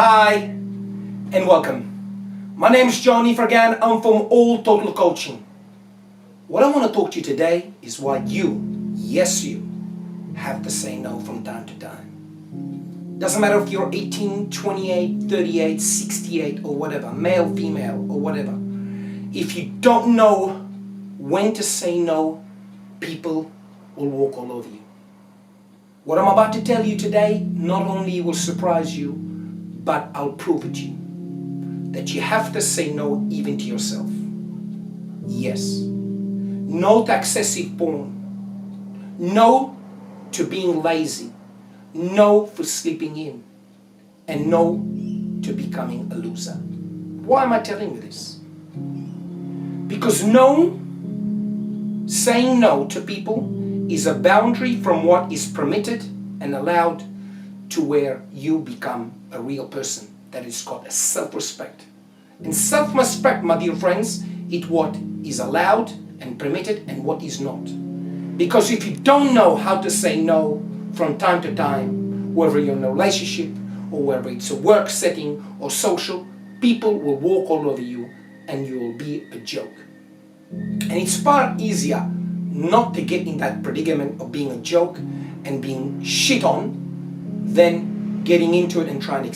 Hi and welcome. My name is Johnny Fergan. I'm from All Total Coaching. What I want to talk to you today is why you, yes you, have to say no from time to time. Doesn't matter if you're 18, 28, 38, 68 or whatever, male, female or whatever. If you don't know when to say no, people will walk all over you. What I'm about to tell you today not only will surprise you, but I'll prove it to you. That you have to say no even to yourself. Yes. No to excessive porn. No to being lazy. No for sleeping in. And no to becoming a loser. Why am I telling you this? Because saying no to people is a boundary from what is permitted and allowed to where you become a real person. That is called a self-respect. And self-respect, my dear friends, is what is allowed and permitted and what is not. Because if you don't know how to say no from time to time, whether you're in a relationship or whether it's a work setting or social, people will walk all over you and you will be a joke. And it's far easier not to get in that predicament of being a joke and being shit on than getting into it and trying to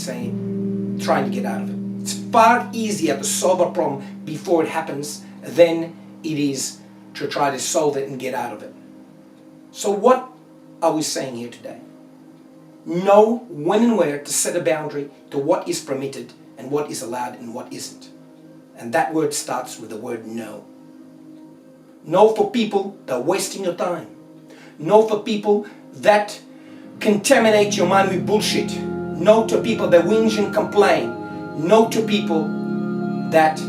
get out of it. It's far easier to solve a problem before it happens than it is to try to solve it and get out of it. So what are we saying here today? Know when and where to set a boundary to what is permitted and what is allowed and what isn't. And that word starts with the word no. No for people that are wasting your time. No for people that contaminate your mind with bullshit. No to people that whinge and complain. No to people that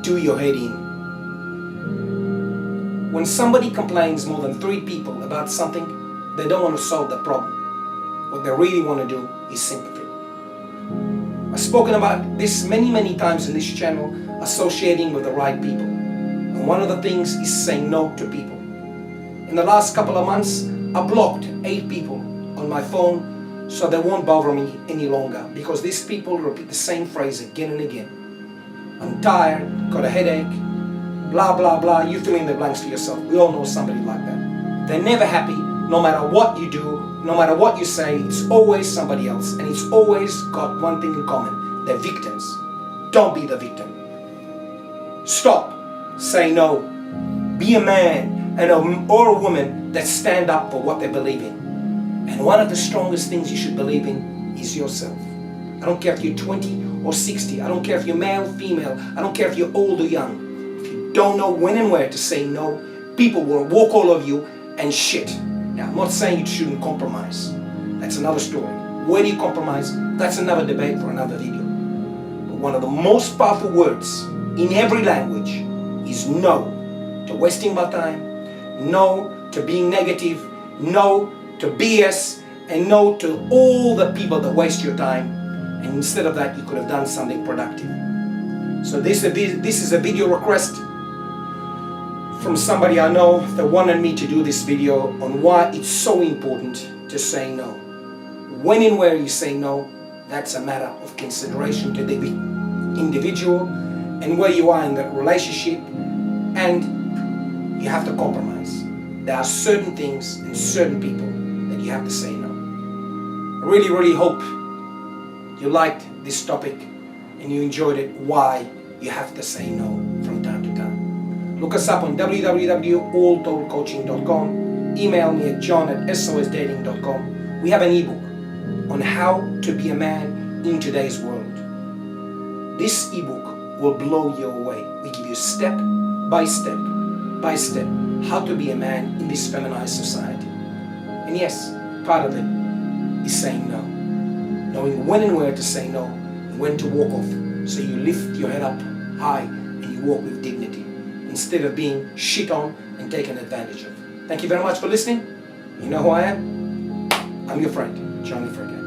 do your head in. When somebody complains more than 3 people about something, they don't want to solve the problem. What they really want to do is sympathy. I've spoken about this many times in this channel, associating with the right people. And one of the things is saying no to people. In the last couple of months, I blocked 8 people on my phone so they won't bother me any longer, because these people repeat the same phrase again and again. I'm tired, got a headache, blah blah blah. You fill in the blanks for yourself. We all know somebody like that. They're never happy, no matter what you do, no matter what you say. It's always somebody else, and it's always got one thing in common: they're victims. Don't be the victim. Stop. Say no. Be a man or a woman that stand up for what they believe in. And one of the strongest things you should believe in is yourself. I don't care if you're 20 or 60. I don't care if you're male, female. I don't care if you're old or young. If you don't know when and where to say no, people will walk all over you and shit. Now, I'm not saying you shouldn't compromise. That's another story. Where do you compromise? That's another debate for another video. But one of the most powerful words in every language is no to wasting my time, no to being negative, no to BS, and no to all the people that waste your time. And instead of that, you could have done something productive. So this is a video request from somebody I know that wanted me to do this video on why it's so important to say no. When and where you say no, that's a matter of consideration to the individual and where you are in the relationship, and you have to compromise. There are certain things and certain people that you have to say no. I really hope you liked this topic and you enjoyed it, why you have to say no from time to time. Look us up on www.alltotalcoaching.com. Email me at john@sosdating.com. We have an ebook on how to be a man in today's world. This ebook will blow you away. We give you step by step how to be a man in this feminized society. And yes, part of it is saying no. Knowing when and where to say no and when to walk off, so you lift your head up high and you walk with dignity instead of being shit on and taken advantage of. Thank you very much for listening. You know who I am? I'm your friend, Johnny Fergan.